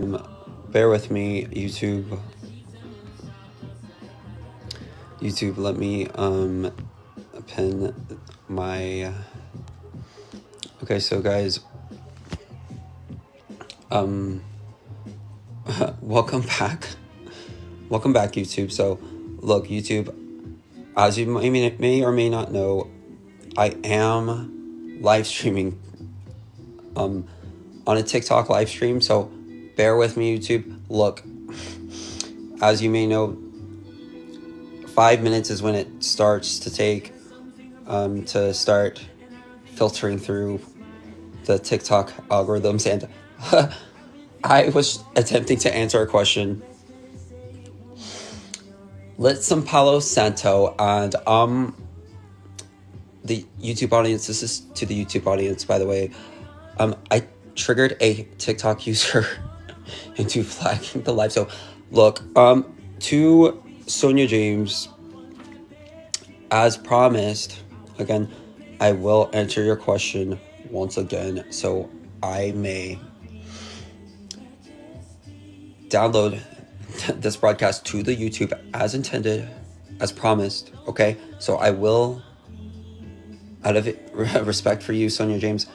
Bear with me, YouTube. YouTube, let me pin my. Okay, so guys, welcome back. Welcome back, YouTube. So, look, YouTube, as you may or may not know, I am live streaming on a TikTok live stream. So, bear with me, YouTube. Look, as you may know, 5 minutes is when it starts to take to start filtering through the TikTok algorithms, and I was attempting to answer a question. Lit some Palo Santo, and the YouTube audience, this is to the YouTube audience, by the way, I triggered a TikTok user into flagging the live. So look, to Sonia James, as promised, again, I will answer your question once again, so I may download this broadcast to the YouTube as intended, as promised, okay? So I will, out of respect for you, Sonia James,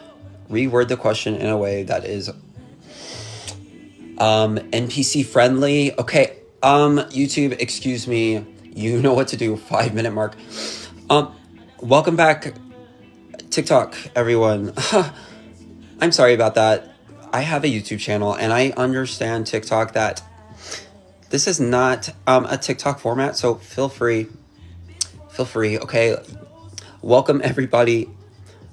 reword the question in a way that is NPC friendly. Okay, YouTube, excuse me, you know what to do. 5 minute mark. Welcome back, TikTok, everyone. I'm sorry about that. I have a YouTube channel, and I understand TikTok that this is not a TikTok format, so feel free, okay? Welcome, everybody.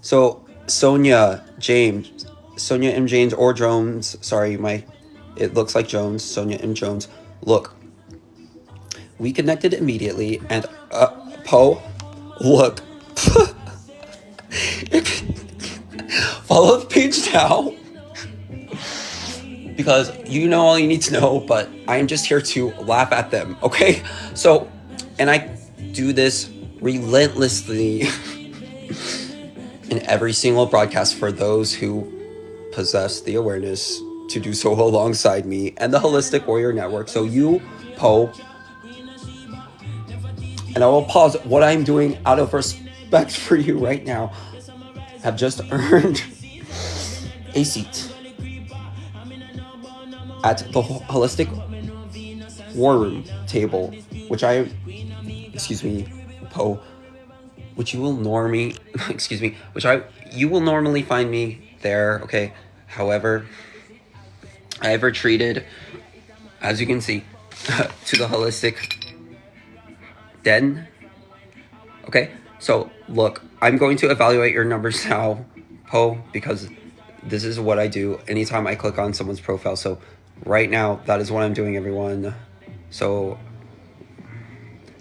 So, Sonia James, Sonia M. James, or Jones, sorry, it looks like Jones, Sonia M. Jones. Look, we connected immediately, and, Poe, look, follow the page now, because you know all you need to know, but I'm just here to laugh at them, okay? So, and I do this relentlessly in every single broadcast for those who possess the awareness to do so alongside me and the Holistic Warrior Network. So you, Poe, and I will pause what I'm doing out of respect for you right now, have just earned a seat at the Holistic War Room table, which Poe, which you will normally, you will normally find me there, okay? However, I have retreated, as you can see, to the Holistic Den, okay? So, look, I'm going to evaluate your numbers now, Poe, because this is what I do anytime I click on someone's profile. So, right now, that is what I'm doing, everyone. So,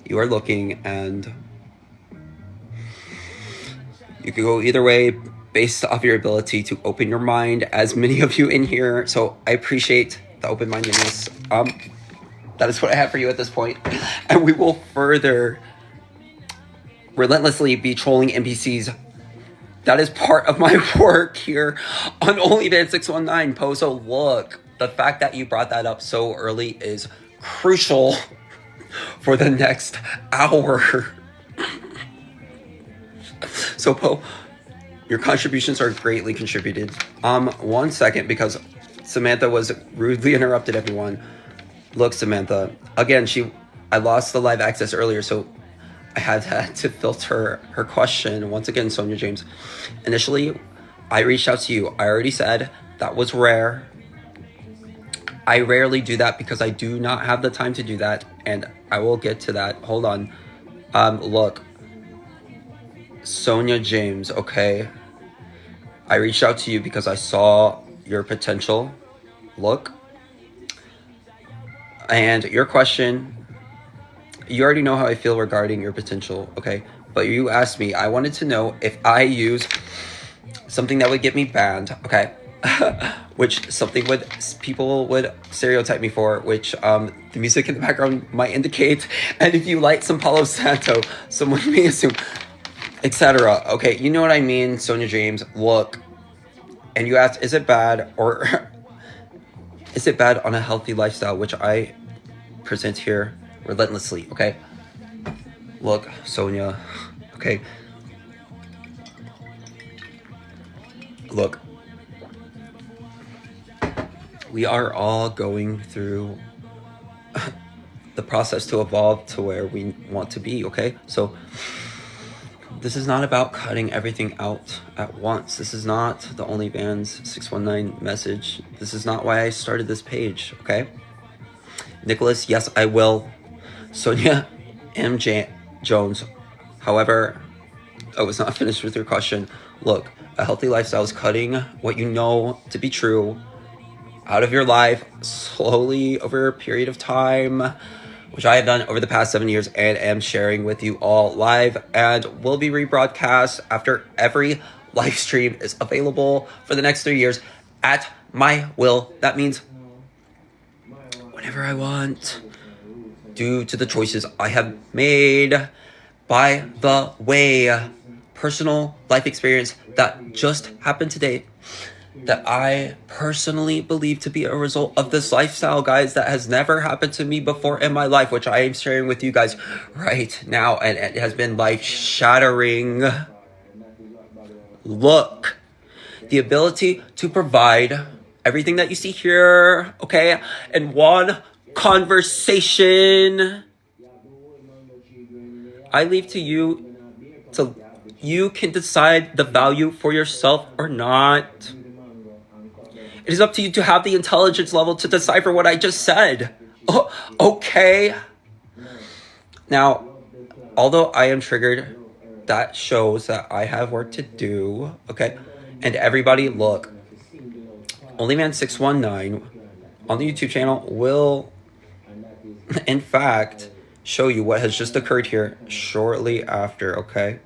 you are looking, and you can go either way based off your ability to open your mind, as many of you in here. So I appreciate the open-mindedness. That is what I have for you at this point. And we will further relentlessly be trolling NPCs. That is part of my work here on OnlyFans619, Poe. So look, the fact that you brought that up so early is crucial for the next hour. So, Poe, your contributions are greatly contributed. 1 second, because Samantha was rudely interrupted, everyone. Look, Samantha, again, I lost the live access earlier, so I had to filter her question. Once again, Sonia James. Initially, I reached out to you. I already said that was rare. I rarely do that because I do not have the time to do that, and I will get to that. Hold on. Look, Sonia James, okay? I reached out to you because I saw your potential. Look. And your question, you already know how I feel regarding your potential, okay? But you asked me, I wanted to know if I use something that would get me banned, okay? Which people would stereotype me for, which the music in the background might indicate. And if you light some Palo Santo, someone may assume, etc. Okay, you know what I mean, Sonia James. Look, and you asked, is it bad? Or Is it bad on a healthy lifestyle, which I present here relentlessly, okay? Look, Sonia, okay? Look, we are all going through the process to evolve to where we want to be, okay? So this is not about cutting everything out at once. This is not the OnlyFans 619 message. This is not why I started this page, okay? Nicholas, yes, I will. Sonia M. Jones. However, I was not finished with your question. Look, a healthy lifestyle is cutting what you know to be true out of your life slowly over a period of time, which I have done over the past 7 years and am sharing with you all live and will be rebroadcast after every live stream is available for the next 3 years at my will. That means whenever I want, due to the choices I have made. By the way, personal life experience that just happened today that I personally believe to be a result of this lifestyle, guys, that has never happened to me before in my life, which I am sharing with you guys right now, and it has been life-shattering. Look, the ability to provide everything that you see here, okay, in one conversation. I leave to you so you can decide the value for yourself or not. It is up to you to have the intelligence level to decipher what I just said. Oh, okay. Now, although I am triggered, that shows that I have work to do, okay? And everybody, look, OnlyFans619 on the YouTube channel will, in fact, show you what has just occurred here shortly after, okay?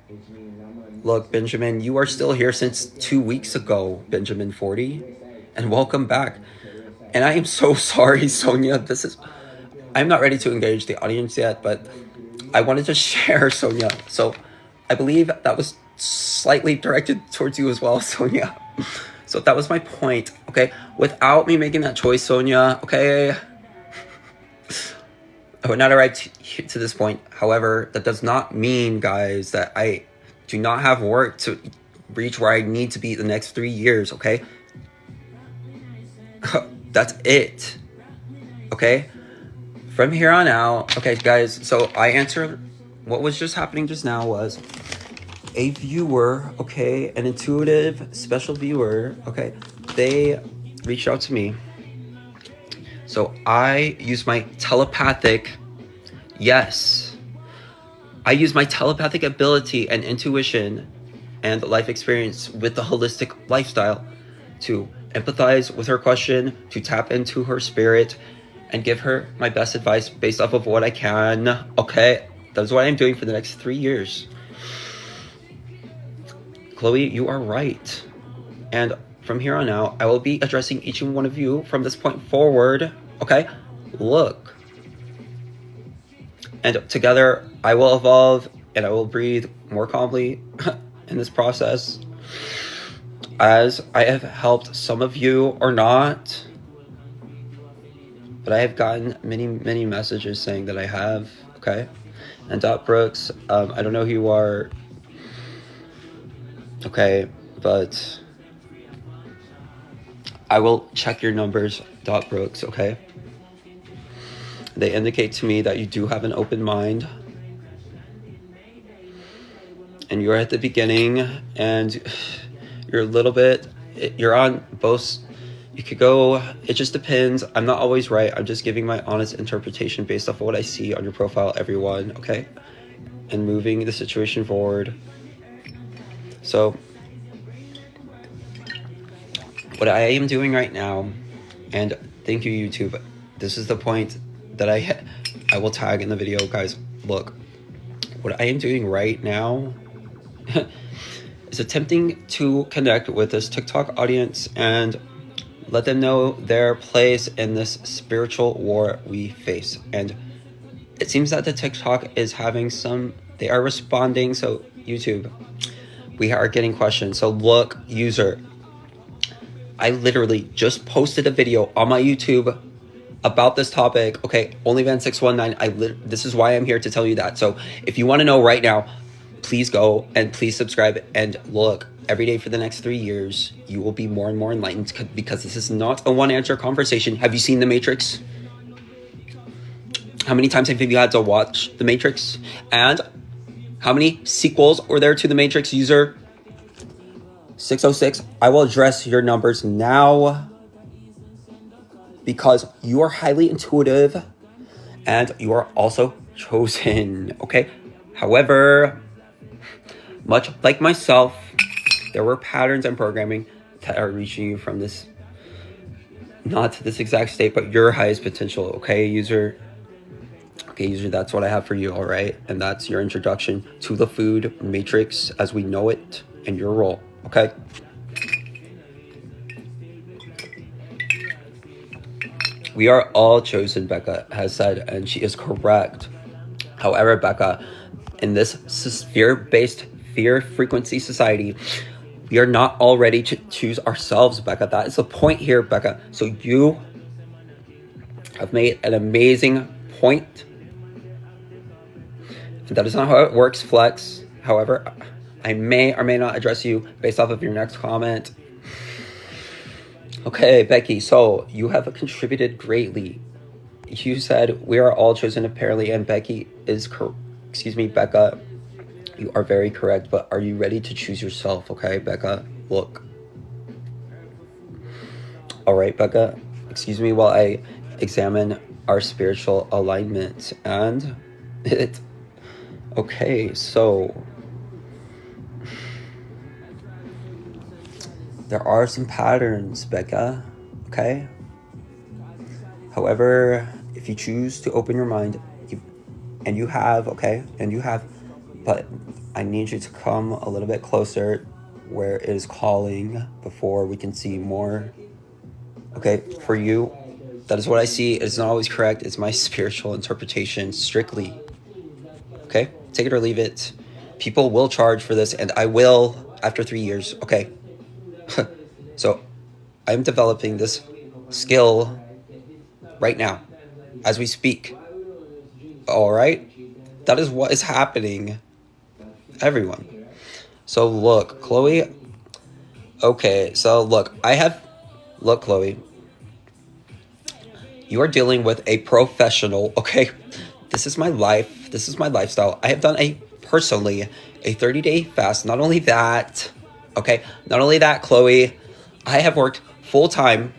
Look, Benjamin, you are still here since 2 weeks ago, Benjamin 40, and welcome back. And I am so sorry, Sonia. I'm not ready to engage the audience yet, but I wanted to share, Sonia. So I believe that was slightly directed towards you as well, Sonia. So that was my point, okay? Without me making that choice, Sonia, okay? I would not arrive to this point. However, that does not mean, guys, that I do not have work to reach where I need to be the next 3 years, okay? That's it, okay? From here on out, okay, guys, so I answered what was just happening just now was a viewer, okay, an intuitive special viewer, okay, they reached out to me. So I use my telepathic, yes, I use my telepathic ability and intuition and life experience with the holistic lifestyle to empathize with her question, to tap into her spirit, and give her my best advice based off of what I can, okay? That is what I'm doing for the next 3 years. Chloe, you are right. And from here on out, I will be addressing each and one of you from this point forward, okay? Look. And together, I will evolve and I will breathe more calmly in this process. As I have helped some of you or not, but I have gotten many messages saying that I have, okay? And Dot Brooks, I don't know who you are, okay, but I will check your numbers, Dot Brooks, okay? They indicate to me that you do have an open mind, and you're at the beginning, and you're a little bit, you're on both. You could go, it just depends. I'm not always right. I'm just giving my honest interpretation based off of what I see on your profile, everyone, okay? And moving the situation forward. So, what I am doing right now, and thank you, YouTube, this is the point that I will tag in the video, guys. Look, what I am doing right now is attempting to connect with this TikTok audience and let them know their place in this spiritual war we face. And it seems that the TikTok is having they are responding. So YouTube, we are getting questions. So look, user, I literally just posted a video on my YouTube about this topic. Okay, OnlyVan619. This is why I'm here to tell you that. So if you want to know right now, please go and please subscribe and look. Every day for the next 3 years, you will be more and more enlightened, because this is not a one-answer conversation. Have you seen The Matrix? How many times have you had to watch The Matrix? And how many sequels were there to The Matrix? User 606. I will address your numbers now, because you are highly intuitive and you are also chosen, okay? However, much like myself, there were patterns and programming that are reaching you from this, not this exact state, but your highest potential, okay, user? Okay, user, that's what I have for you, all right? And that's your introduction to the food matrix as we know it and your role, okay? We are all chosen, Becca has said, and she is correct. However, Becca, in this sphere-based fear frequency society, we are not all ready to choose ourselves, Becca. That is the point here, Becca. So you have made an amazing point. And that is not how it works, Flex. However, I may or may not address you based off of your next comment. Okay, Becky, so you have contributed greatly. You said we are all chosen apparently, and Becky is Becca, you are very correct, but are you ready to choose yourself? Okay, Becca, look. All right, Becca, excuse me while I examine our spiritual alignment and it. Okay, so there are some patterns, Becca, okay? However, if you choose to open your mind, but I need you to come a little bit closer where it is calling before we can see more. Okay, for you, that is what I see. It's not always correct. It's my spiritual interpretation, strictly. Okay, take it or leave it. People will charge for this, and I will after 3 years, okay? So, I'm developing this skill right now, as we speak. All right? That is what is happening, everyone. So look, Chloe. Okay, so look, Chloe. You are dealing with a professional, okay? This is my life. This is my lifestyle. I have done personally a 30-day fast. Not only that, okay? Not only that, Chloe, I have worked full-time,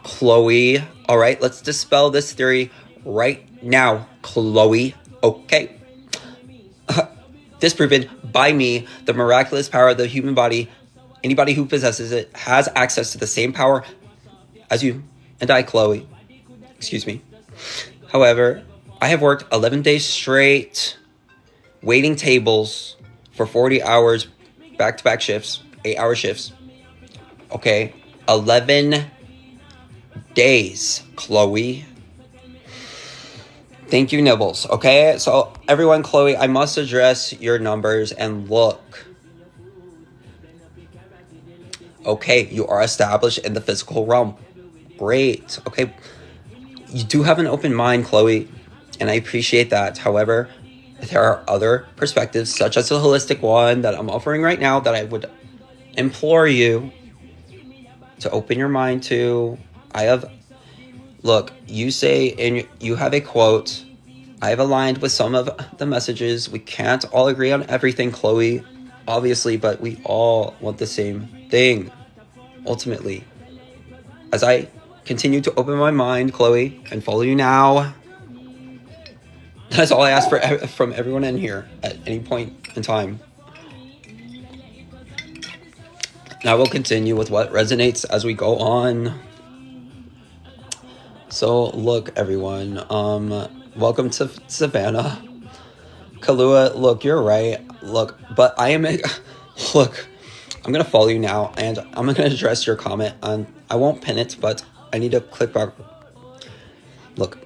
Chloe. All right, let's dispel this theory right now, Chloe. Okay. Disproven by me, the miraculous power of the human body. Anybody who possesses it has access to the same power as you and I, Chloe. Excuse me. However, I have worked 11 days straight, waiting tables for 40 hours, back-to-back shifts, 8-hour shifts. Okay, 11 days, Chloe. Thank you, Nibbles. Okay, so everyone, Chloe, I must address your numbers and look. Okay, you are established in the physical realm. Great. Okay, you do have an open mind, Chloe, and I appreciate that. However, there are other perspectives, such as the holistic one that I'm offering right now, that I would implore you to open your mind to. Look, you say, and you have a quote. I have aligned with some of the messages. We can't all agree on everything, Chloe, obviously, but we all want the same thing, ultimately. As I continue to open my mind, Chloe, and follow you now, that's all I ask from everyone in here at any point in time. And I will continue with what resonates as we go on. So, look, everyone, welcome to Savannah. Kalua, look, you're right. Look, but look, I'm going to follow you now, and I'm going to address your comment on, I won't pin it, but I need to click back. Look,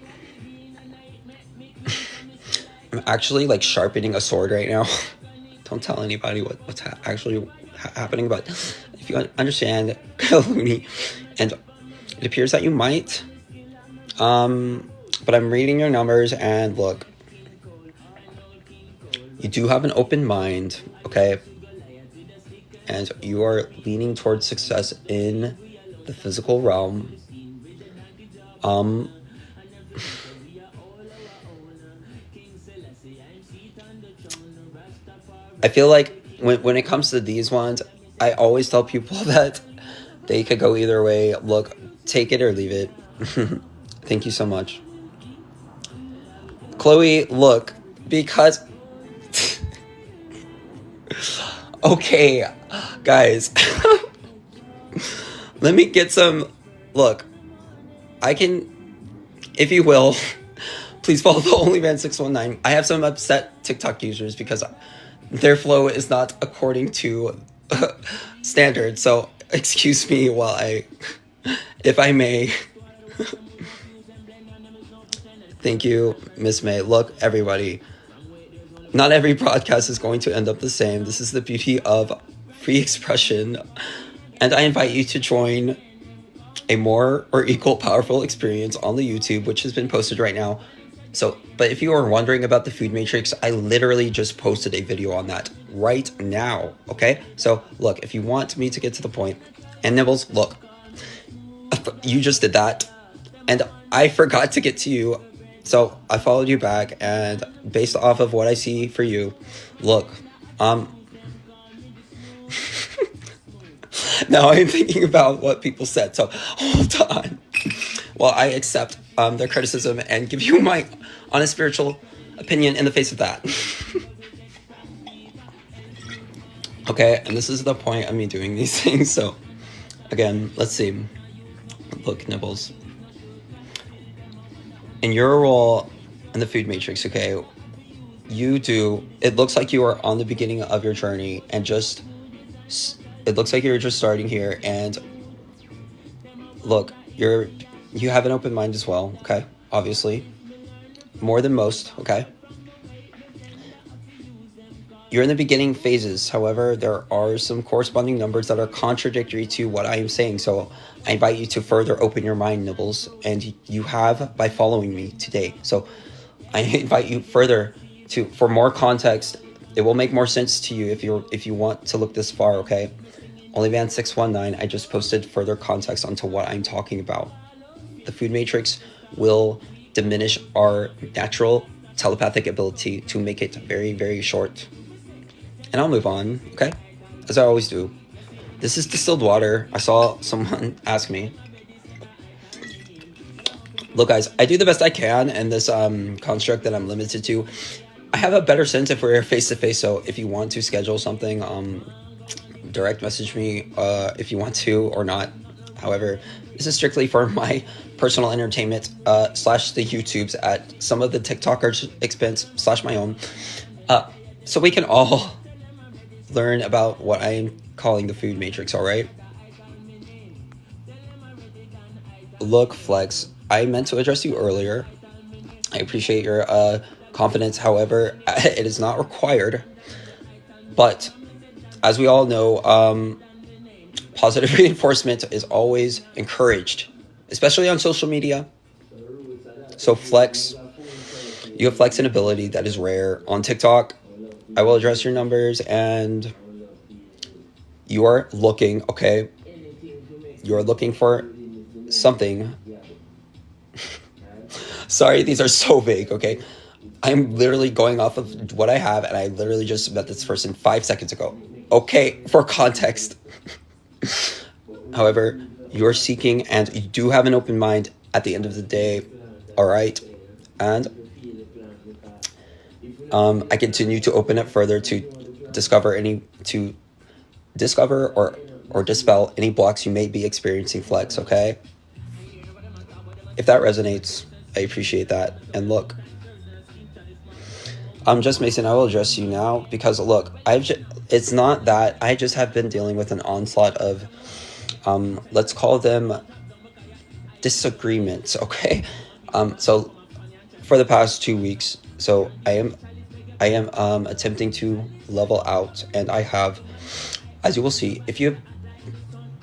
I'm actually, sharpening a sword right now. don't tell anybody what's actually happening, but if you understand, and it appears that you might, but I'm reading your numbers, and look, you do have an open mind, okay? And you are leaning towards success in the physical realm. I feel like when it comes to these ones, I always tell people that they could go either way. Look, take it or leave it. Thank you so much. Chloe, look, because... Okay, guys. Let me get some... Look, I can... If you will, please follow the OnlyMan619. I have some upset TikTok users because their flow is not according to standard. So, excuse me while if I may. Thank you, Miss May. Look, everybody, not every broadcast is going to end up the same. This is the beauty of free expression. And I invite you to join a more or equal powerful experience on the YouTube, which has been posted right now. So, but if you are wondering about the food matrix, I literally just posted a video on that right now, okay? So, look, if you want me to get to the point, and Nibbles, look, you just did that, and I forgot to get to you, so I followed you back, and based off of what I see for you, look, now I'm thinking about what people said, so hold on. Well, I accept their criticism and give you my honest spiritual opinion in the face of that. Okay, and this is the point of me doing these things, so again, let's see. Look, Nibbles. In your role in the food matrix, okay, it looks like you are on the beginning of your journey, and it looks like you're just starting here, and look, you have an open mind as well, okay? Obviously. More than most, okay? You're in the beginning phases. However, there are some corresponding numbers that are contradictory to what I am saying. So I invite you to further open your mind, Nibbles. And you have by following me today. So I invite you further for more context. It will make more sense to you if you want to look this far, okay? OnlyMan619, I just posted further context onto what I'm talking about. The food matrix will diminish our natural telepathic ability to make it very, very short. And I'll move on, okay? As I always do. This is distilled water. I saw someone ask me. Look, guys, I do the best I can in this construct that I'm limited to. I have a better sense if we're face-to-face, so if you want to schedule something, direct message me if you want to or not. However, this is strictly for my personal entertainment / the YouTubes at some of the TikTokers' expense / my own. So we can all learn about what I am calling the food matrix, all right? Look, Flex, I meant to address you earlier. I appreciate your confidence. However, it is not required. But as we all know, positive reinforcement is always encouraged, especially on social media. So Flex, you have flex and ability that is rare on TikTok. I will address your numbers, and you are looking, okay, you are looking for something. Sorry, these are so vague, okay? I'm literally going off of what I have, and I literally just met this person 5 seconds ago. Okay, for context. However, you're seeking, and you do have an open mind at the end of the day, all right? And I continue to open it further to discover or dispel any blocks you may be experiencing, Flex, okay? If that resonates, I appreciate that. And look, Just Mason, I will address you now because look, it's not that I just have been dealing with an onslaught of, let's call them disagreements, okay? So for the past 2 weeks, so I I am attempting to level out, and I have, as you will see, if you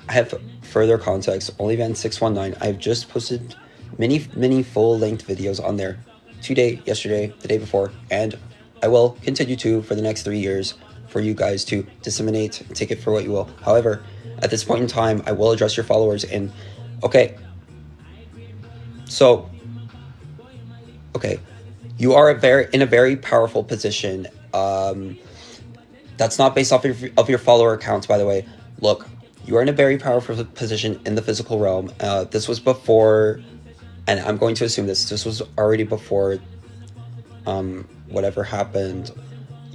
have further context, OnlyFans619, I've just posted many full-length videos on there today, yesterday, the day before, and I will continue to for the next 3 years for you guys to disseminate and take it for what you will. However, at this point in time, I will address your followers. And okay, so you are in a very powerful position. That's not based off of your follower accounts, by the way. Look, you are in a very powerful position in the physical realm. This was before, and I'm going to assume this was already before whatever happened.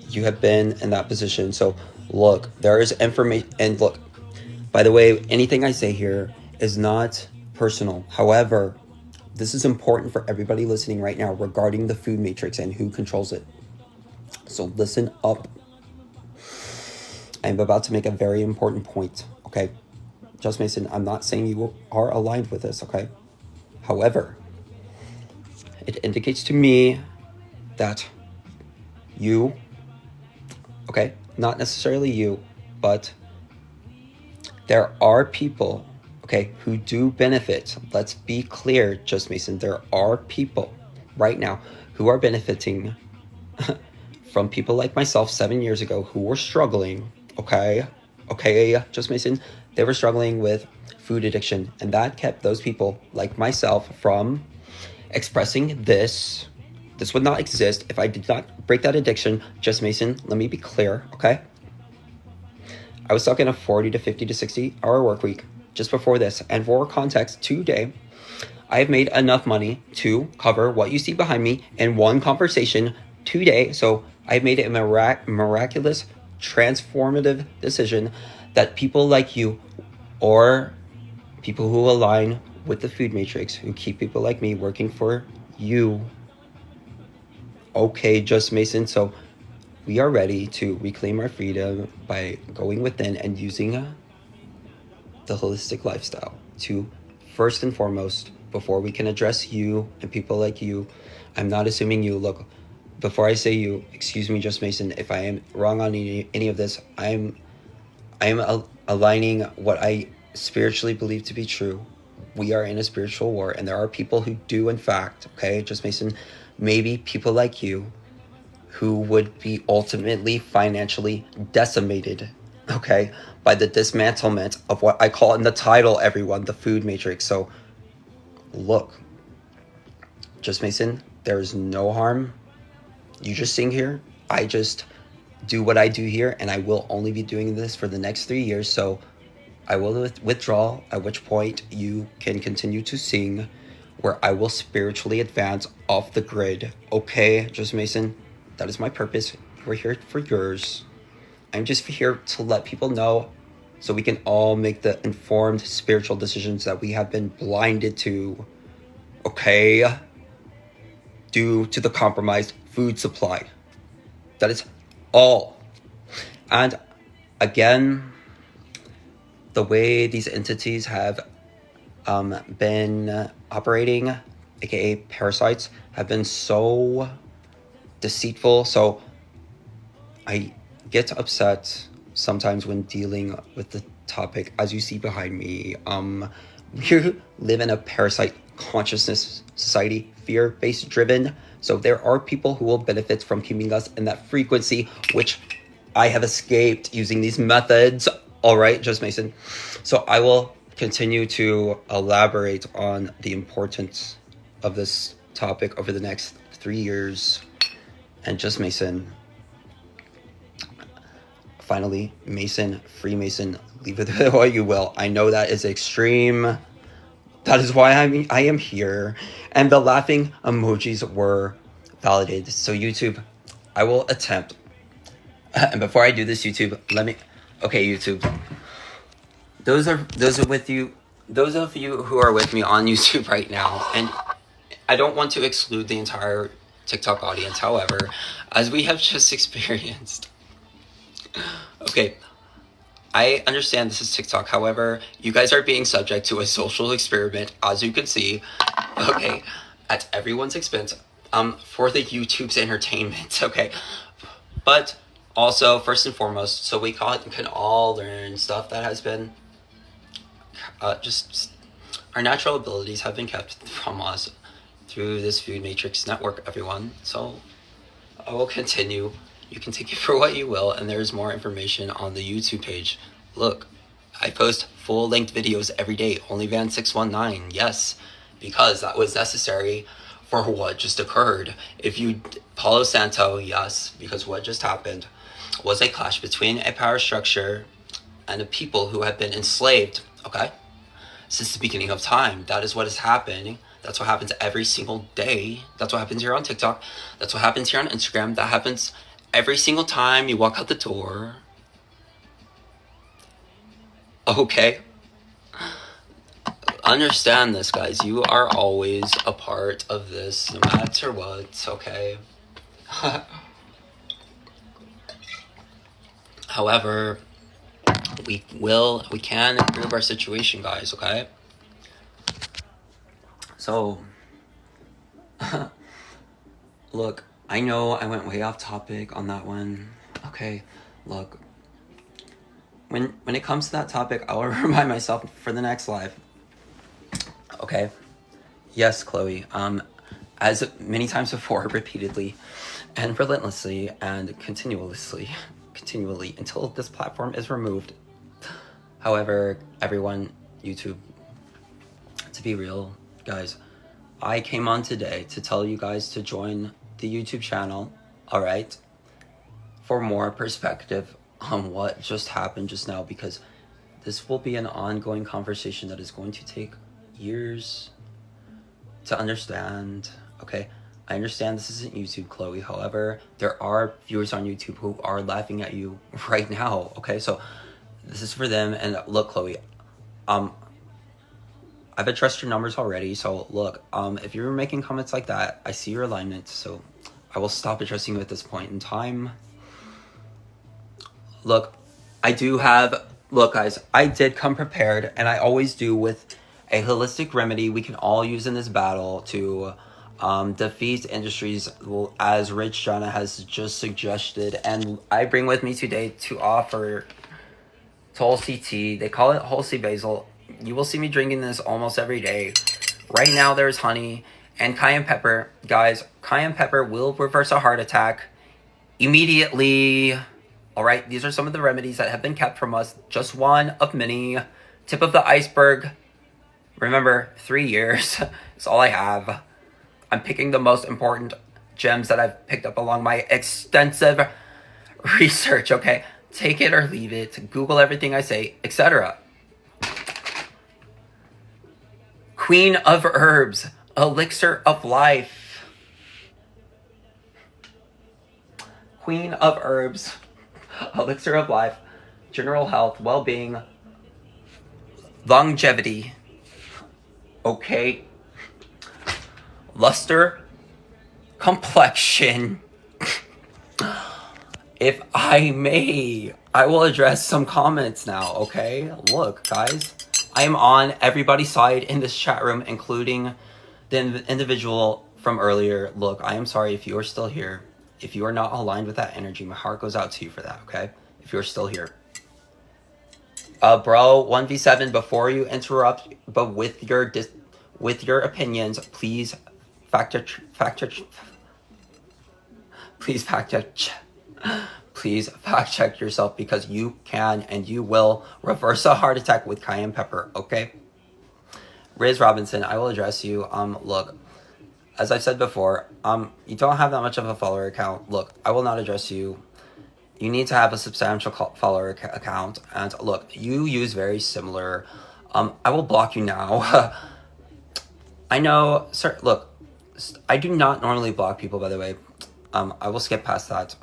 You have been in that position. So look, there is information, and look, by the way, anything I say here is not personal. However, this is important for everybody listening right now regarding the food matrix and who controls it. So listen up. I'm about to make a very important point, okay? Just Mason, I'm not saying you are aligned with this, okay? However, it indicates to me that you, okay, not necessarily you, but there are people, okay, who do benefit. Let's be clear, Just Mason, there are people right now who are benefiting from people like myself 7 years ago who were struggling, okay, Just Mason, they were struggling with food addiction, and that kept those people like myself from expressing this. This would not exist if I did not break that addiction. Just Mason, let me be clear, okay? I was stuck in a 40 to 50 to 60 hour work week just before this. And for context, today, I have made enough money to cover what you see behind me in one conversation today. So I've made a miraculous, transformative decision that people like you, or people who align with the food matrix, who keep people like me working for you, okay, Just Mason, so we are ready to reclaim our freedom by going within and using the holistic lifestyle to, first and foremost, before we can address you and people like you. I'm not assuming you. Look, before I say you, excuse me, Just Mason, if I am wrong on any of this, I am aligning what I spiritually believe to be true. We are in a spiritual war, and there are people who do, in fact, okay, Just Mason, maybe people like you who would be ultimately financially decimated, okay, by the dismantlement of what I call in the title, everyone, the food matrix. So look, Just Mason, there is no harm. You just sing here. I just do what I do here, and I will only be doing this for the next 3 years. So I will withdraw, at which point you can continue to sing, where I will spiritually advance off the grid. Okay, Just Mason, that is my purpose. We're here for yours. I'm just here to let people know so we can all make the informed spiritual decisions that we have been blinded to, okay, due to the compromised food supply. That is all. And again, the way these entities have been operating, aka parasites, have been so deceitful. So I get upset sometimes when dealing with the topic. As you see behind me, we live in a parasite consciousness society, fear-based driven. So there are people who will benefit from keeping us in that frequency, which I have escaped using these methods. All right, Just Mason. So I will continue to elaborate on the importance of this topic over the next 3 years. And Just Mason, finally, Mason, Freemason, leave it what you will. I know that is extreme. That is why I am here. And the laughing emojis were validated. So YouTube, I will attempt. And before I do this, YouTube, okay, YouTube. Those of you who are with me on YouTube right now, and I don't want to exclude the entire TikTok audience, however, as we have just experienced. Okay, I understand this is TikTok, however, you guys are being subject to a social experiment, as you can see, okay, at everyone's expense, for the YouTube's entertainment, okay. But also, first and foremost, so we can all learn stuff that has been just our natural abilities have been kept from us through this food matrix network, everyone. So I will continue. You can take it for what you will, and there's more information on the YouTube page. Look, I post full-length videos every day, OnlyVan619, yes, because that was necessary for what just occurred. If you Palo Santo, yes, because what just happened was a clash between a power structure and a people who have been enslaved, okay? Since the beginning of time. That is what is happening. That's what happens every single day. That's what happens here on TikTok. That's what happens here on Instagram. That happens every single time you walk out the door. Okay? Understand this, guys. You are always a part of this, no matter what, okay? However, we can improve our situation, guys, okay? So, look, I know I went way off topic on that one. Okay, look, when it comes to that topic, I will remind myself for the next live. Okay, yes, Chloe, as many times before, repeatedly and relentlessly and continually until this platform is removed. However, everyone, YouTube, to be real, guys, I came on today to tell you guys to join the YouTube channel, all right, for more perspective on what just happened just now, because this will be an ongoing conversation that is going to take years to understand, okay? I understand this isn't YouTube, Chloe. However, there are viewers on YouTube who are laughing at you right now, okay? So this is for them. And look, Chloe, I've addressed your numbers already. So look, if you're making comments like that, I see your alignment. So I will stop addressing you at this point in time. Look, look, guys, I did come prepared, and I always do, with a holistic remedy we can all use in this battle to defeat industries, as Rich Jana has just suggested. And I bring with me today to offer Tulsi tea. They call it Tulsi basil. You will see me drinking this almost every day. Right now there's honey and cayenne pepper. Guys, cayenne pepper will reverse a heart attack immediately. Alright, these are some of the remedies that have been kept from us. Just one of many. Tip of the iceberg. Remember, 3 years is all I have. I'm picking the most important gems that I've picked up along my extensive research, okay? Take it or leave it. Google everything I say, etc. Queen of Herbs, Elixir of Life. Queen of Herbs, Elixir of Life, general health, well-being, longevity, okay? Luster, complexion. If I may, I will address some comments now, okay? Look, guys, I am on everybody's side in this chat room, including the individual from earlier. Look, I am sorry if you are still here. If you are not aligned with that energy, my heart goes out to you for that, okay? If you're still here. Bro, 1v7, before you interrupt, but with your opinions, please please fact check yourself, because you can and you will reverse a heart attack with cayenne pepper, okay? Riz Robinson, I will address you. Look, as I've said before, you don't have that much of a follower account. Look, I will not address you. You need to have a substantial follower account. And look, you use very similar. I will block you now. I know, sir, look, I do not normally block people, by the way. I will skip past that.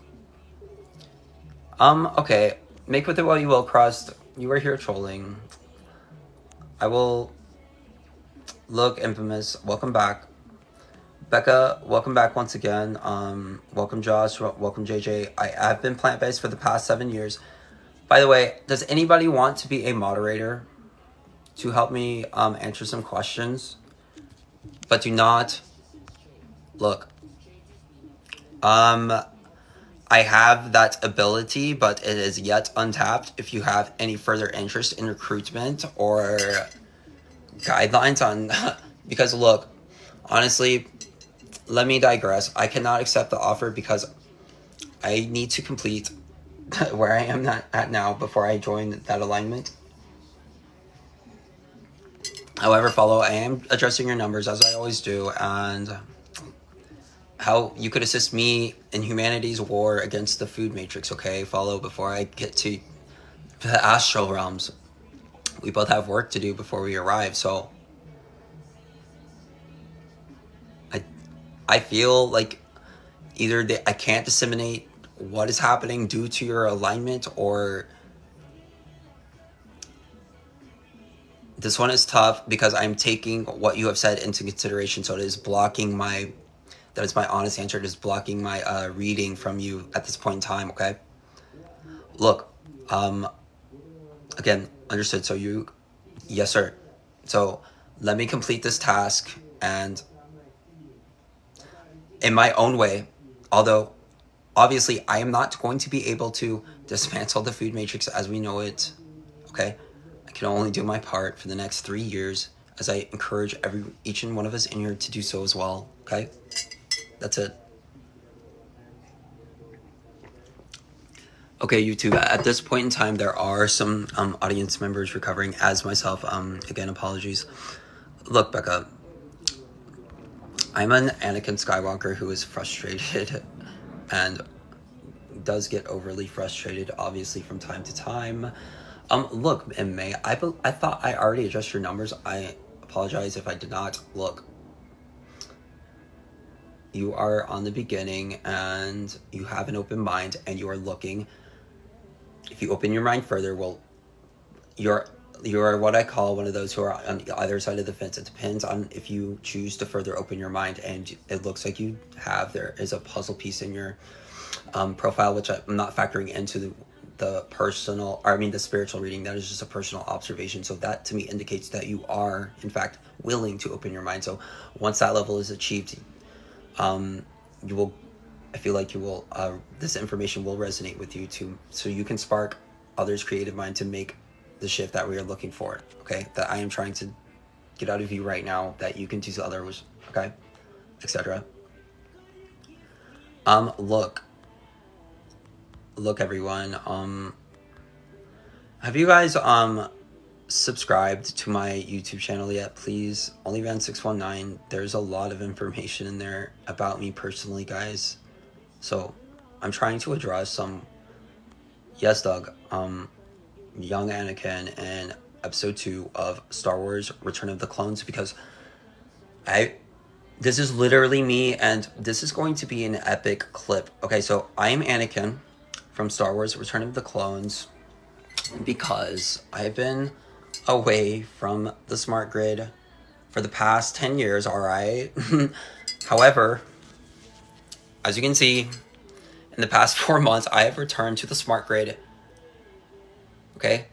Okay. Make with it what you will, Crust. You are here trolling. I will look, Infamous. Welcome back. Becca, welcome back once again. Welcome Josh, welcome JJ. I have been plant-based for the past 7 years. By the way, does anybody want to be a moderator to help me answer some questions? But do not look. I I have that ability, but it is yet untapped. If you have any further interest in recruitment or guidelines on, because look, honestly, let me digress. I cannot accept the offer because I need to complete where I am at now before I join that alignment. However, follow, I am adjusting your numbers as I always do, and how you could assist me in humanity's war against the food matrix, okay? Follow, before I get to the astral realms. We both have work to do before we arrive, so I feel like either I can't disseminate what is happening due to your alignment, or this one is tough because I'm taking what you have said into consideration, so it is blocking my, that is my honest answer, it is blocking my reading from you at this point in time, okay? Look, again, understood, so you, yes sir, so let me complete this task, and in my own way, although obviously I am not going to be able to dismantle the food matrix as we know it, okay? I can only do my part for the next 3 years, as I encourage each and one of us in here to do so as well, okay? That's it. Okay, YouTube, at this point in time, there are some audience members recovering, as myself. Again, apologies. Look, Becca, I'm an Anakin Skywalker who is frustrated and does get overly frustrated, obviously, from time to time. Look, in May, I thought I already adjusted your numbers. I apologize if I did not. Look, you are on the beginning, and you have an open mind, and you are looking. If you open your mind further, well, you're what I call one of those who are on either side of the fence. It depends on if you choose to further open your mind, and it looks like you have. There is a puzzle piece in your profile, which I'm not factoring into the personal, or I mean the spiritual reading. That is just a personal observation. So that to me indicates that you are, in fact, willing to open your mind. So once that level is achieved, you will, I feel like you will, this information will resonate with you too, so you can spark others' creative mind to make the shift that we are looking for, okay? That I am trying to get out of you right now, that you can do to others, okay? Etc. Look everyone, have you guys, subscribed to my YouTube channel yet? Please, OnlyVan619, there's a lot of information in there about me personally, guys. So I'm trying to address some, yes Doug, young Anakin in episode 2 of Star Wars Return of the Clones, because this is literally me, and this is going to be an epic clip. Okay, so I am Anakin from Star Wars Return of the Clones because I've been away from the smart grid for the past 10 years, alright? However, as you can see, in the past 4 months, I have returned to the smart grid. Okay?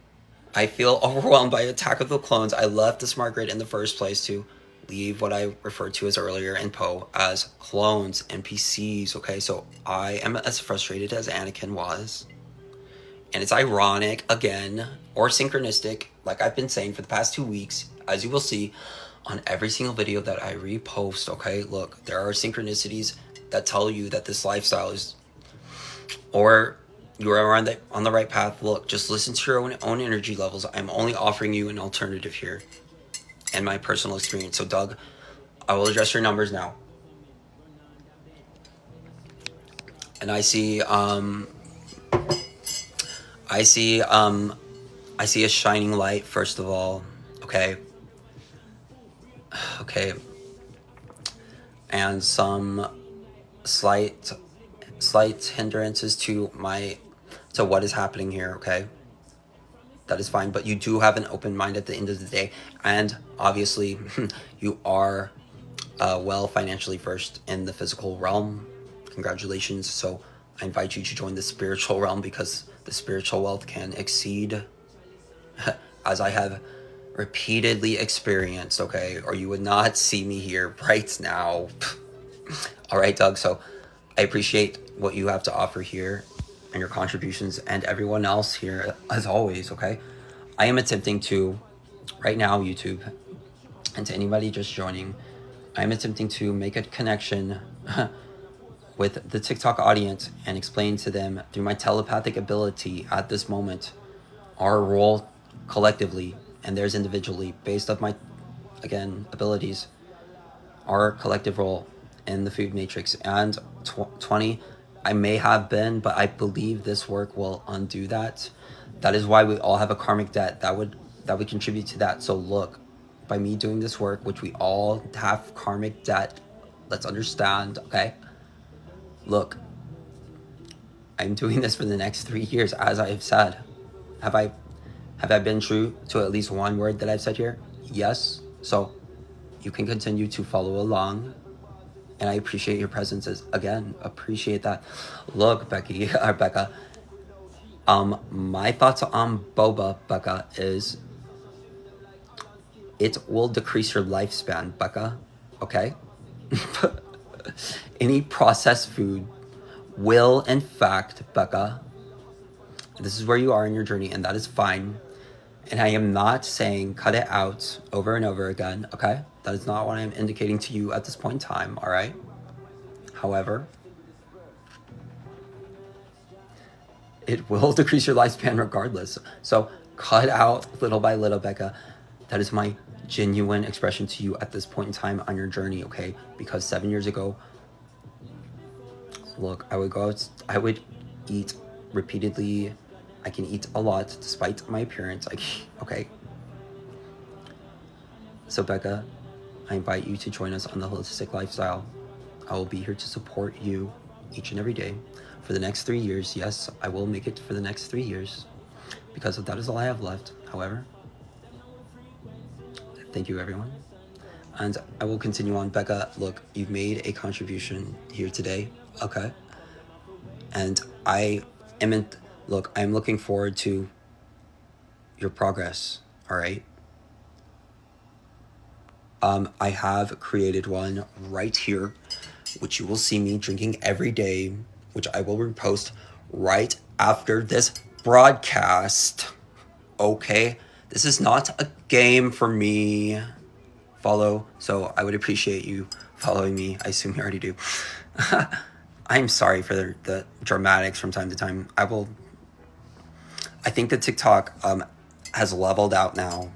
I feel overwhelmed by Attack of the Clones. I left the smart grid in the first place to leave what I referred to as earlier in Poe as clones, NPCs, okay? So I am as frustrated as Anakin was. And it's ironic, again, or synchronistic, like I've been saying for the past 2 weeks, as you will see on every single video that I repost, okay? Look, there are synchronicities that tell you that this lifestyle is, or you are on the right path. Look, just listen to your own energy levels. I'm only offering you an alternative here and my personal experience. So Doug, I will address your numbers now. And I see a shining light, first of all, okay? Okay. And some slight hindrances to what is happening here, okay? That is fine, but you do have an open mind at the end of the day, and obviously you are well financially versed in the physical realm. Congratulations. So I invite you to join the spiritual realm, because the spiritual wealth can exceed, as I have repeatedly experienced, okay? Or you would not see me here right now. All right, Doug, so I appreciate what you have to offer here and your contributions and everyone else here, as always, okay? I am attempting to, right now, YouTube, and to anybody just joining, I'm attempting to make a connection with the TikTok audience and explain to them through my telepathic ability at this moment our role collectively and theirs individually based off my, again, abilities, our collective role in the food matrix. And 20, I may have been, but I believe this work will undo that. That is why we all have a karmic debt that would contribute to that. So look, by me doing this work, which we all have karmic debt, let's understand, okay? Look, I'm doing this for the next 3 years, as I have said. Have I been true to at least one word that I've said here? Yes. So you can continue to follow along, and I appreciate your presence. Again, appreciate that. Look, Becca, my thoughts on boba, Becca, is it will decrease your lifespan, Becca, okay? Any processed food will, in fact, Becca, this is where you are in your journey, and that is fine. And I am not saying cut it out over and over again, okay? That is not what I'm indicating to you at this point in time, all right? However, it will decrease your lifespan regardless. So cut out little by little, Becca. That is my genuine expression to you at this point in time on your journey, okay? Because 7 years ago, look, I would eat repeatedly. I can eat a lot despite my appearance. Okay. So Becca, I invite you to join us on the holistic lifestyle. I will be here to support you each and every day for the next 3 years. Yes, I will make it for the next 3 years because that is all I have left. However, thank you, everyone. And I will continue on. Becca, look, you've made a contribution here today. Okay. And I'm looking forward to your progress. All right. I have created one right here, which you will see me drinking every day, which I will repost right after this broadcast. Okay. This is not a game for me. Follow. So I would appreciate you following me. I assume you already do. I'm sorry for the dramatics from time to time. I think that TikTok has leveled out now.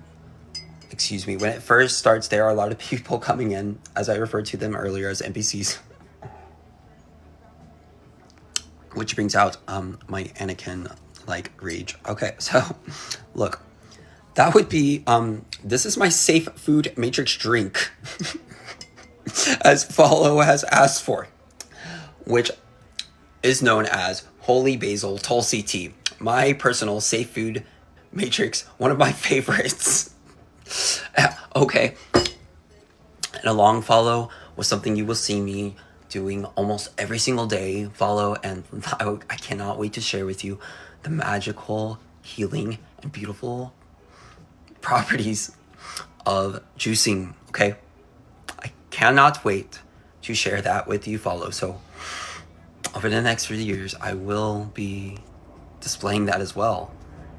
Excuse me. When it first starts, there are a lot of people coming in, as I referred to them earlier as NPCs. Which brings out my Anakin-like rage. Okay, so look. That would be, this is my safe food matrix drink. As Follow has asked for. Which is known as Holy Basil Tulsi Tea. My personal safe food matrix, one of my favorites. Okay. And a long follow was something you will see me doing almost every single day. Follow, and I cannot wait to share with you the magical, healing, and beautiful properties of juicing, okay? I cannot wait to share that with you, Follow. So over the next 3 years, I will be displaying that as well.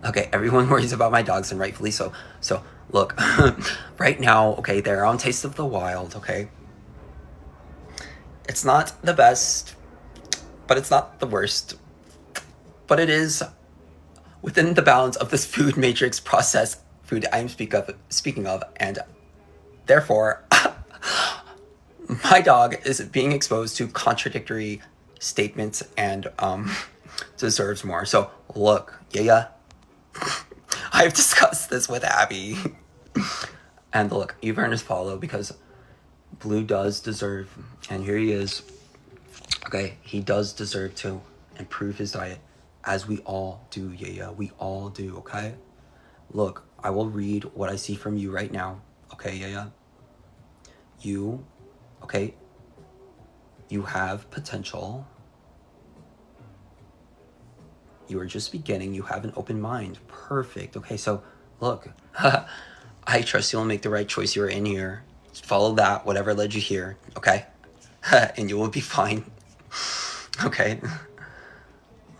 Okay, everyone worries about my dogs, and rightfully so. So, look, right now, okay, they're on Taste of the Wild, okay? It's not the best, but it's not the worst. But it is within the bounds of this food matrix processed food I'm speaking of, and therefore, my dog is being exposed to contradictory statements and deserves more. So look, yeah, I've discussed this with Abby. And look, you've earned his follow because Blue does deserve, and here he is. Okay, he does deserve to improve his diet, as we all do, yeah, we all do, okay? Look, I will read what I see from you right now, okay, yeah. You, okay, you have potential. You are just beginning. You have an open mind. Perfect. Okay, so look, I trust you'll make the right choice. You're in here. Just follow that, whatever led you here, okay? And you will be fine. Okay.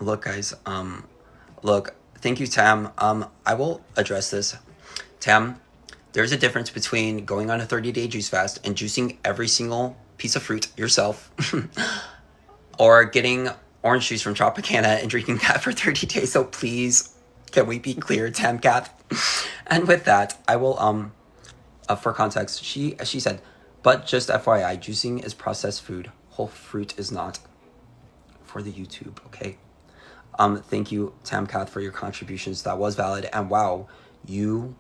Look, guys, look, thank you, Tam. I will address this. Tam, there's a difference between going on a 30-day juice fast and juicing every single piece of fruit yourself, or getting orange juice from Tropicana and drinking that for 30 days. So please, can we be clear, Tam Cat? And with that, I will, for context, she said, but just FYI, juicing is processed food. Whole fruit is not. For the YouTube, okay? Thank you, Tamcath, for your contributions. That was valid. And wow, you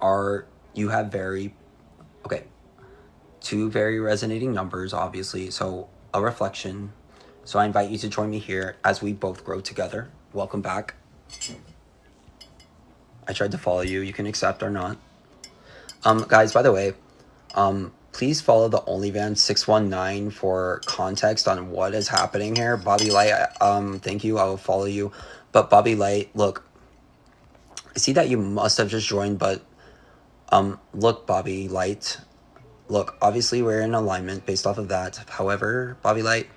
have very, okay, two very resonating numbers, obviously. So a reflection. So I invite you to join me here as we both grow together. Welcome back. I tried to follow you. You can accept or not. Guys, by the way, please follow the OnlyVan619 for context on what is happening here. Bobby Light, thank you. I will follow you. But Bobby Light, look, I see that you must have just joined, but look, Bobby Light, look, obviously we're in alignment based off of that. However, Bobby Light,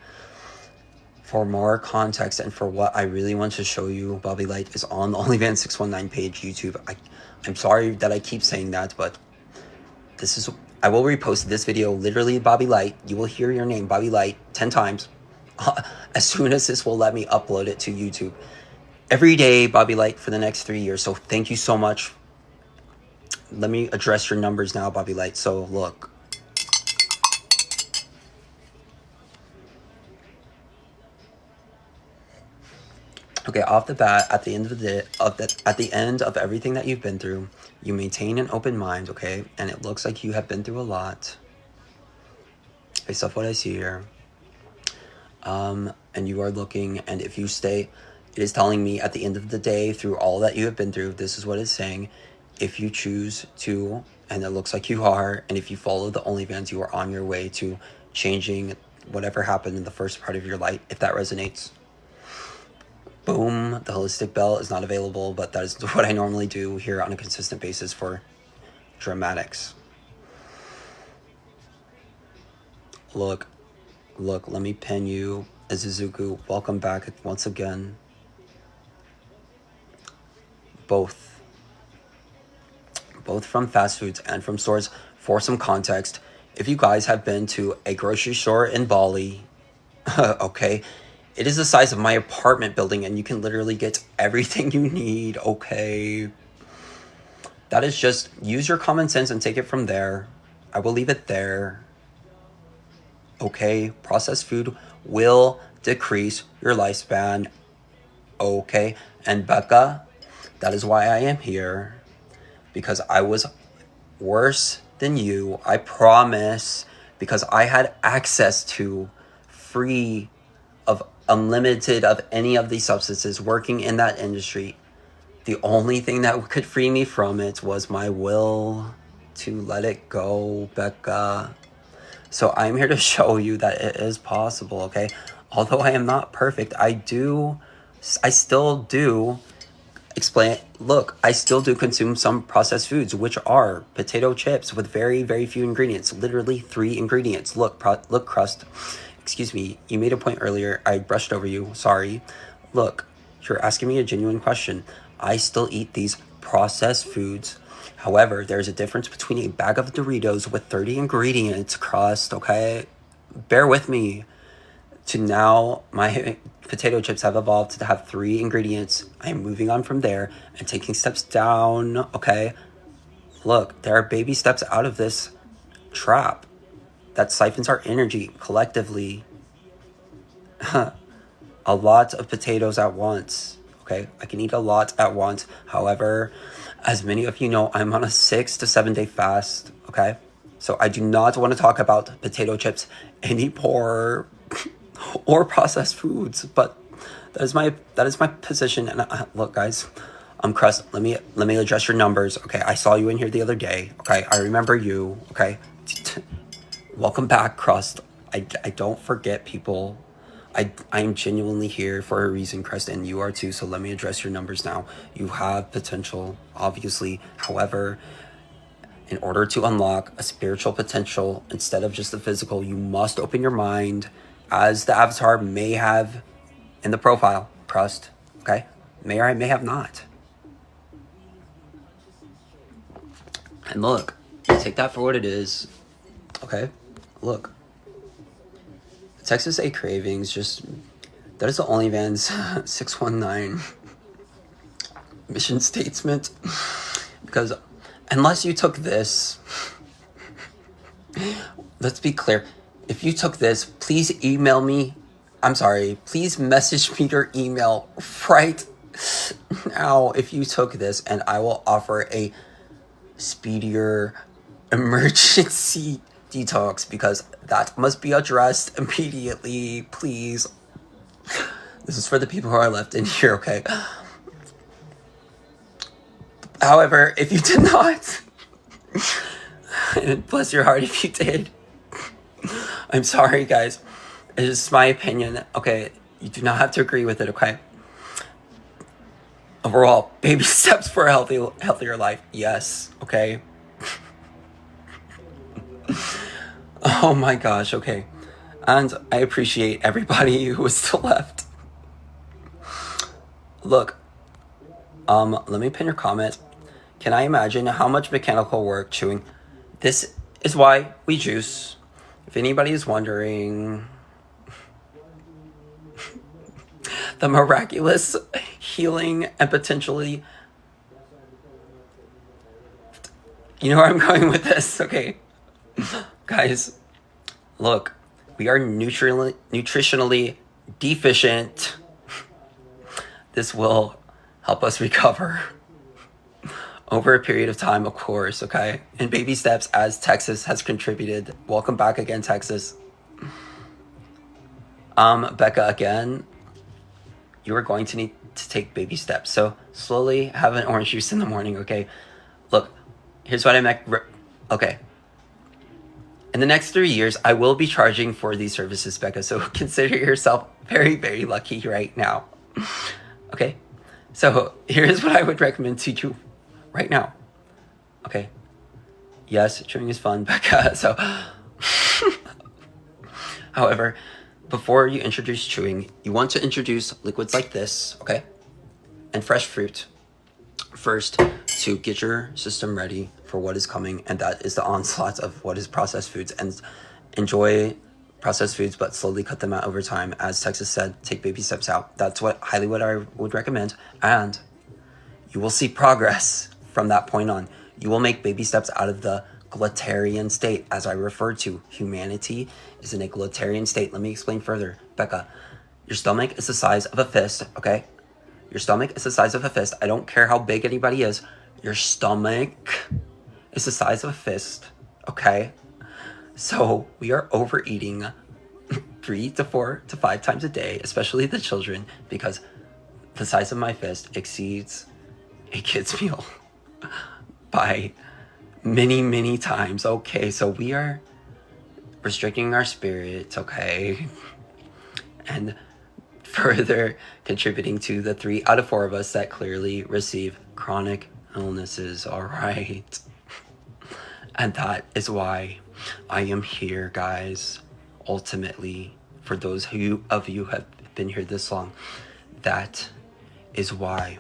for more context and for what I really want to show you, Bobby Light is on the OnlyVan619 page, YouTube. I'm sorry that I keep saying that, but this is, I will repost this video, literally Bobby Light. You will hear your name, Bobby Light, 10 times. As soon as this will let me upload it to YouTube. Every day, Bobby Light, for the next 3 years. So thank you so much. Let me address your numbers now, Bobby Light. So look. Okay, off the bat, at the end of the day, at the end of everything that you've been through, you maintain an open mind, okay? And it looks like you have been through a lot, based off what I see here. And you are looking, and if you stay, it is telling me at the end of the day, through all that you have been through, this is what it's saying. If you choose to, and it looks like you are, and if you follow the OnlyFans, you are on your way to changing whatever happened in the first part of your life, if that resonates. Boom, the holistic bell is not available, but that is what I normally do here on a consistent basis for dramatics. Look, let me pin you. Azuzuku, welcome back once again. Both from fast foods and from stores. For some context, if you guys have been to a grocery store in Bali, okay, it is the size of my apartment building and you can literally get everything you need, okay? That is just, use your common sense and take it from there. I will leave it there. Okay, processed food will decrease your lifespan. Okay, and Becca, that is why I am here. Because I was worse than you, I promise. Because I had access to free of unlimited of any of these substances working in that industry. The only thing that could free me from it was my will to let it go, Becca. So I'm here to show you that it is possible, okay? Although I am not perfect, I still do consume some processed foods, which are potato chips with very, very few ingredients, literally 3 ingredients. Look, crust. Excuse me, you made a point earlier. I brushed over you, sorry. Look, you're asking me a genuine question. I still eat these processed foods. However, there's a difference between a bag of Doritos with 30 ingredients, crust, okay? Bear with me. To now, my potato chips have evolved to have 3 ingredients. I am moving on from there and taking steps down, okay? Look, there are baby steps out of this trap that siphons our energy collectively. A lot of potatoes at once, okay? I can eat a lot at once. However, as many of you know, I'm on a 6 to 7 day fast, okay? So I do not want to talk about potato chips anymore or processed foods, but that is my position. And look, guys, Crust, let me address your numbers, okay? I saw you in here the other day, okay? I remember you, okay? Welcome back, Crust. I don't forget people. I'm genuinely here for a reason, Crest, and you are too, so let me address your numbers now. You have potential, obviously. However, in order to unlock a spiritual potential instead of just the physical, you must open your mind as the avatar may have in the profile pressed, okay? May or may have not. And look, take that for what it is, okay? Look. Texas A Cravings, just, that is the OnlyFans 619 mission statement. Because unless you took this, let's be clear, if you took this, please email me. I'm sorry, please message me your email right now if you took this, and I will offer a speedier emergency detox, because that must be addressed immediately, please. This is for the people who are left in here, okay? However, if you did not, and bless your heart if you did, I'm sorry, guys. It's just my opinion, okay? You do not have to agree with it, okay? Overall, baby steps for a healthier life, yes, okay? Oh my gosh, okay. And I appreciate everybody who is still left. Look, let me pin your comment. Can I imagine how much mechanical work chewing? This is why we juice. If anybody is wondering, the miraculous healing and potentially, you know where I'm going with this, okay? Guys, look, we are nutritionally deficient. This will help us recover over a period of time, of course, okay? In baby steps, as Texas has contributed. Welcome back again, Texas. Becca, again, you are going to need to take baby steps. So slowly have an orange juice in the morning, okay? Look, here's what I meant. Okay. In the next 3 years, I will be charging for these services, Becca. So consider yourself very, very lucky right now. Okay? So here's what I would recommend to you right now. Okay? Yes, chewing is fun, Becca. So, however, before you introduce chewing, you want to introduce liquids like this, okay? And fresh fruit first to get your system ready for what is coming, and that is the onslaught of what is processed foods. And enjoy processed foods, but slowly cut them out over time. As Texas said, take baby steps out. That's what I would recommend, and you will see progress from that point on. You will make baby steps out of the glutatarian state, as I referred to. Humanity is in a glutatarian state. Let me explain further. Becca, your stomach is the size of a fist, okay? Your stomach is the size of a fist. I don't care how big anybody is. Your stomach is the size of a fist, okay? So we are overeating 3 to 4 to 5 times a day, especially the children, because the size of my fist exceeds a kid's meal by many, many times, okay? So we are restricting our spirits, okay? And further contributing to the 3 out of 4 of us that clearly receive chronic illnesses, all right? And that is why I am here, guys. Ultimately, for those of you who have been here this long, that is why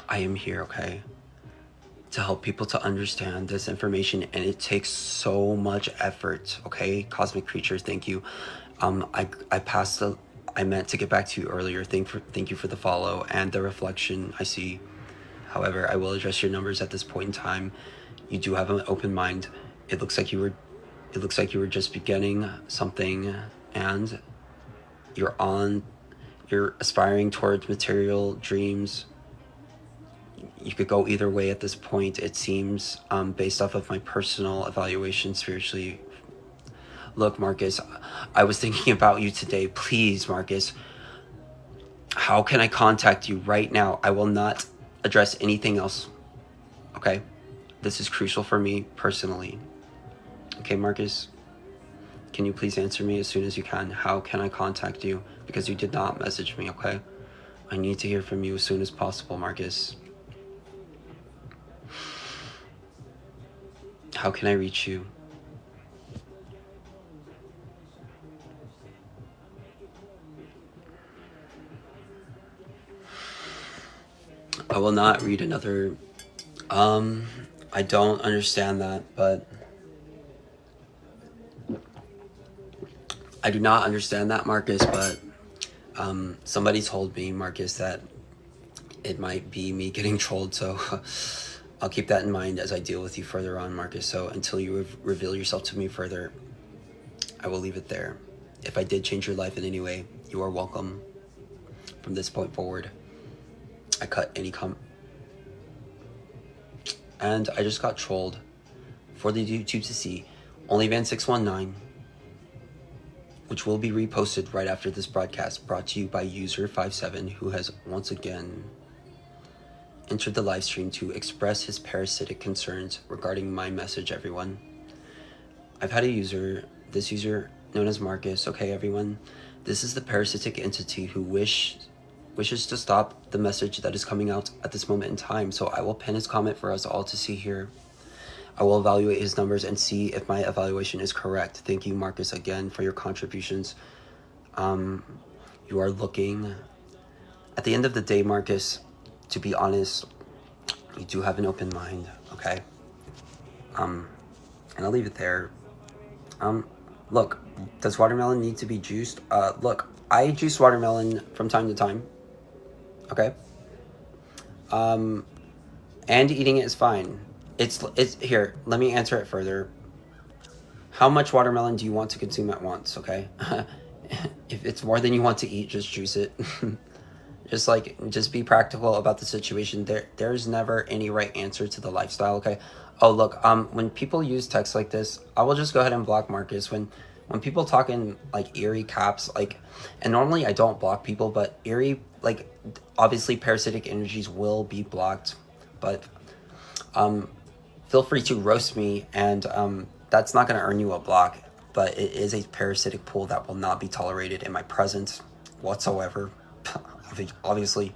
I am here, okay? To help people to understand this information, and it takes so much effort, okay? Cosmic Creature, thank you. I meant to get back to you earlier. Thank you for the follow and the reflection I see. However, I will address your numbers at this point in time. You do have an open mind. It looks like you were just beginning something, and you're aspiring towards material dreams. You could go either way at this point, it seems, based off of my personal evaluation spiritually. Look, Marcus, I was thinking about you today. Please, Marcus, how can I contact you right now? I will not address anything else, okay? This is crucial for me personally. Okay, Marcus, can you please answer me as soon as you can? How can I contact you? Because you did not message me, okay? I need to hear from you as soon as possible, Marcus. How can I reach you? I will not read another. I don't understand that, but I do not understand that, Marcus, but somebody told me, Marcus, that it might be me getting trolled, so I'll keep that in mind as I deal with you further on, Marcus. So until you reveal yourself to me further, I will leave it there. If I did change your life in any way, you are welcome. From this point forward, I cut any and I just got trolled for the YouTube to see. OnlyVan619, which will be reposted right after this broadcast, brought to you by user57, who has once again entered the live stream to express his parasitic concerns regarding my message, everyone. I've had this user known as Marcus, okay, everyone? This is the parasitic entity who wishes to stop the message that is coming out at this moment in time. So I will pin his comment for us all to see here. I will evaluate his numbers and see if my evaluation is correct. Thank you, Marcus, again for your contributions. You are looking, at the end of the day, Marcus, to be honest, you do have an open mind, okay? And I'll leave it there. Look, does watermelon need to be juiced? Look, I juice watermelon from time to time, okay? And eating it is fine. It's here, let me answer it further. How much watermelon do you want to consume at once, okay? If it's more than you want to eat, just juice it. Just be practical about the situation. There's never any right answer to the lifestyle, okay? Oh, look, when people use text like this, I will just go ahead and block Marcus. When people talk in, like, eerie caps, like, and normally I don't block people, but eerie, like, obviously parasitic energies will be blocked, but, feel free to roast me, and, that's not going to earn you a block, but it is a parasitic pool that will not be tolerated in my presence whatsoever. Obviously.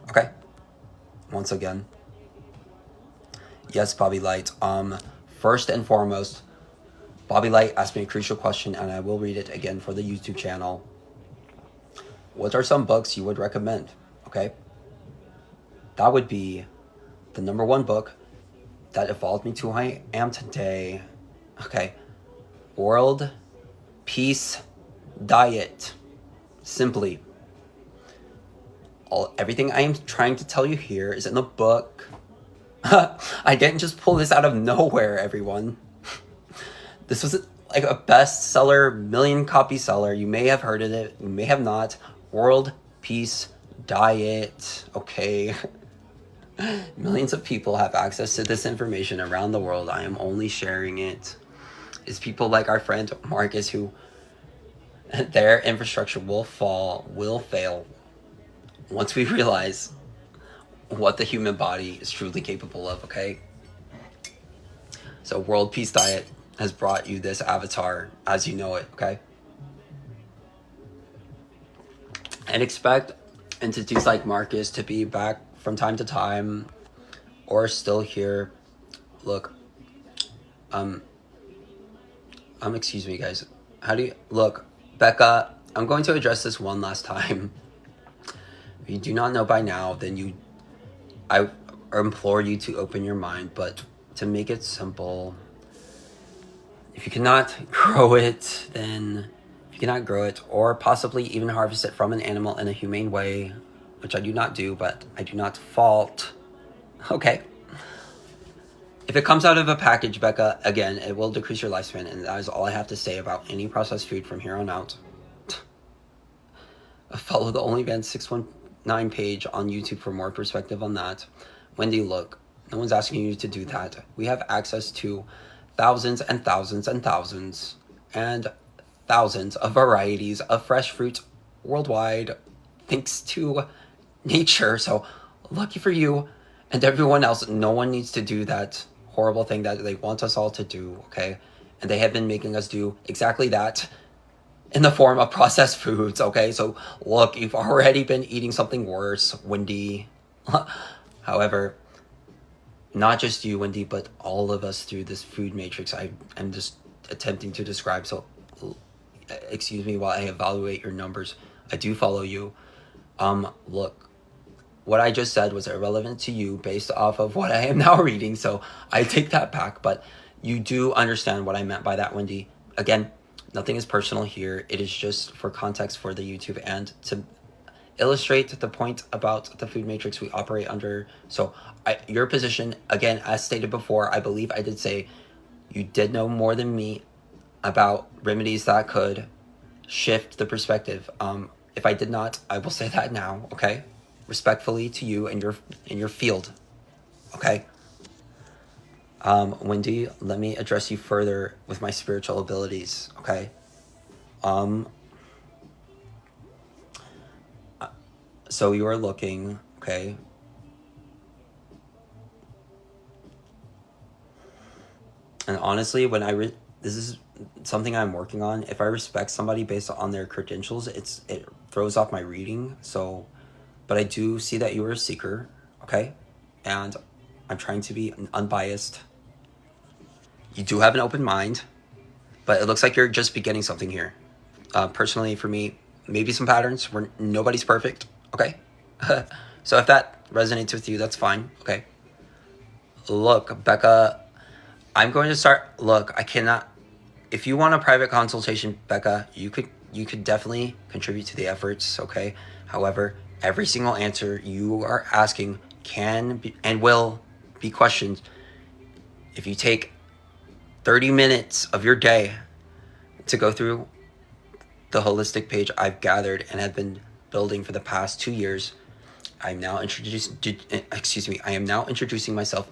Okay. Once again. Yes, Bobby Light. First and foremost, Bobby Light asked me a crucial question, and I will read it again for the YouTube channel. What are some books you would recommend? Okay. That would be the #1 book that evolved me to who I am today. Okay. World Peace Diet. Simply. Everything I am trying to tell you here is in the book. I didn't just pull this out of nowhere, everyone. This was like a bestseller, million-copy seller. You may have heard of it, you may have not. World Peace Diet, okay? Millions of people have access to this information around the world. I am only sharing it. It's people like our friend Marcus who their infrastructure will fail once we realize what the human body is truly capable of, okay? So World Peace Diet has brought you this avatar as you know it, okay? And expect entities like Marcus to be back from time to time or still here. Look, excuse me, guys. Look, Becca, I'm going to address this one last time. If you do not know by now, then I implore you to open your mind, but to make it simple, if you cannot grow it, then if you cannot grow it or possibly even harvest it from an animal in a humane way, which I do not do, but I do not fault, okay. If it comes out of a package, Becca, again, it will decrease your lifespan, and that is all I have to say about any processed food from here on out. Follow the OnlyVan619 page on YouTube for more perspective on that. Wendy, look, no one's asking you to do that. We have access to thousands and thousands and thousands and thousands of varieties of fresh fruit worldwide, thanks to nature. So lucky for you and everyone else. No one needs to do that horrible thing that they want us all to do, okay? And they have been making us do exactly that in the form of processed foods, okay? So look, you've already been eating something worse, Wendy. However, not just you, Wendy, but all of us through this food matrix I'm just attempting to describe. So excuse me while I evaluate your numbers. I do follow you. Look, what I just said was irrelevant to you based off of what I am now reading, so I take that back. But you do understand what I meant by that, Wendy. Again, nothing is personal here. It is just for context for the YouTube and to illustrate the point about the food matrix we operate under. So your position, again, as stated before, I believe I did say you did know more than me about remedies that could shift the perspective. If I did not, I will say that now, okay? Respectfully to you and your field, okay? Wendy, let me address you further with my spiritual abilities, okay? So you are looking, okay? And honestly, when this is something I'm working on. If I respect somebody based on their credentials, it throws off my reading. So, but I do see that you are a seeker, okay? And I'm trying to be unbiased. You do have an open mind, but it looks like you're just beginning something here. Personally, for me, maybe some patterns where nobody's perfect, okay? So if that resonates with you, that's fine, okay? Look, Becca, I'm going to start. Look, I cannot. If you want a private consultation, Becca, you could definitely contribute to the efforts, okay? However, every single answer you are asking can be and will be questioned. If you take 30 minutes of your day to go through the holistic page I've gathered and have been building for the past 2 years, I am now introducing myself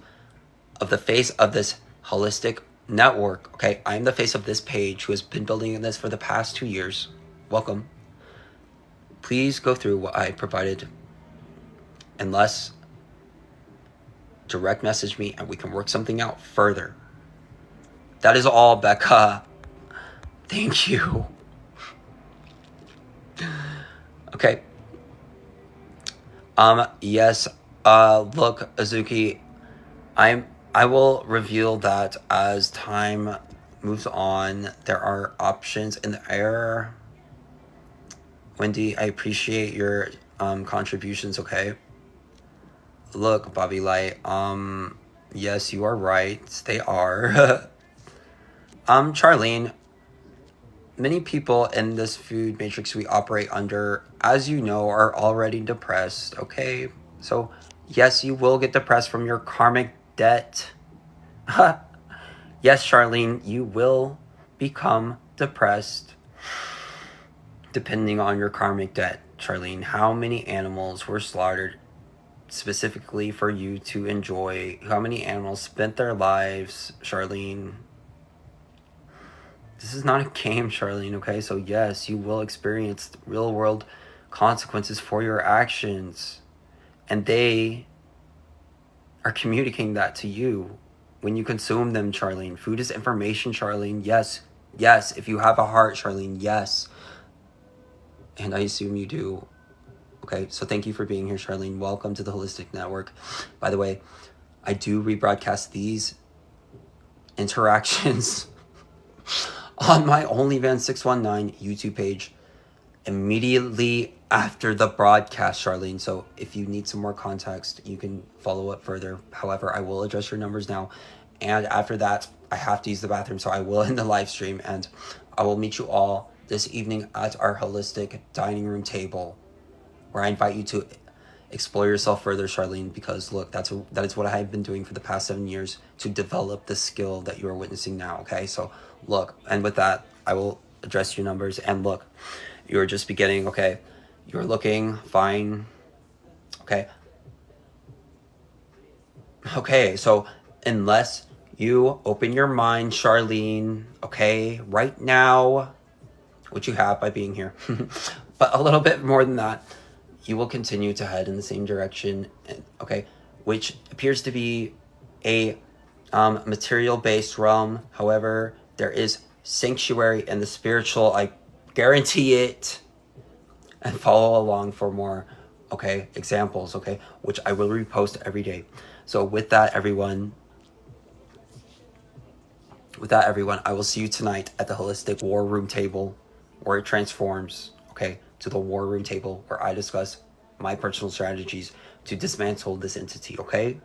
of the face of this holistic network. Okay, I am the face of this page who has been building this for the past 2 years. Welcome. Please go through what I provided. Unless, direct message me and we can work something out further. That is all, Becca. Thank you. Okay. Yes. Look, Azuki, I will reveal that as time moves on. There are options in the air. Wendy, I appreciate your contributions, okay? Look, Bobby Light, yes, you are right. They are. Charlene, many people in this food matrix we operate under, as you know, are already depressed, okay? So, yes, you will get depressed from your karmic debt. Yes, Charlene, you will become depressed depending on your karmic debt. Charlene, how many animals were slaughtered specifically for you to enjoy? How many animals spent their lives, Charlene? This is not a game, Charlene, okay? So yes, you will experience real world consequences for your actions. And they are communicating that to you when you consume them, Charlene. Food is information, Charlene. Yes, yes. If you have a heart, Charlene, yes. And I assume you do. Okay, so thank you for being here, Charlene. Welcome to the Holistic Network. By the way, I do rebroadcast these interactions on my OnlyVan619 YouTube page immediately after the broadcast, Charlene. So if you need some more context, you can follow up further. However, I will address your numbers now. And after that, I have to use the bathroom, so I will end the live stream. And I will meet you all this evening at our holistic dining room table, where I invite you to explore yourself further, Charlene, because look, that is what I have been doing for the past 7 years to develop the skill that you are witnessing now, okay? So look, and with that, I will address your numbers. And look, you're just beginning, okay? You're looking fine, okay? Okay, so unless you open your mind, Charlene, okay, right now, which you have by being here, but a little bit more than that, you will continue to head in the same direction, okay, which appears to be a material-based realm. However, there is sanctuary in the spiritual. I guarantee it. And follow along for more, okay, examples, okay, which I will repost every day. So with that, everyone, I will see you tonight at the Holistic War Room Table, where it transforms, okay, to the War Room Table, where I discuss my personal strategies to dismantle this entity, okay?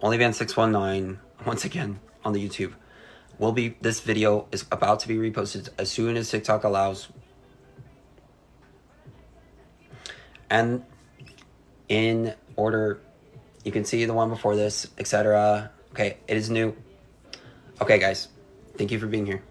OnlyVan619, once again, on the YouTube. This video is about to be reposted as soon as TikTok allows. And in order, you can see the one before this, etc. Okay, it is new. Okay, guys, thank you for being here.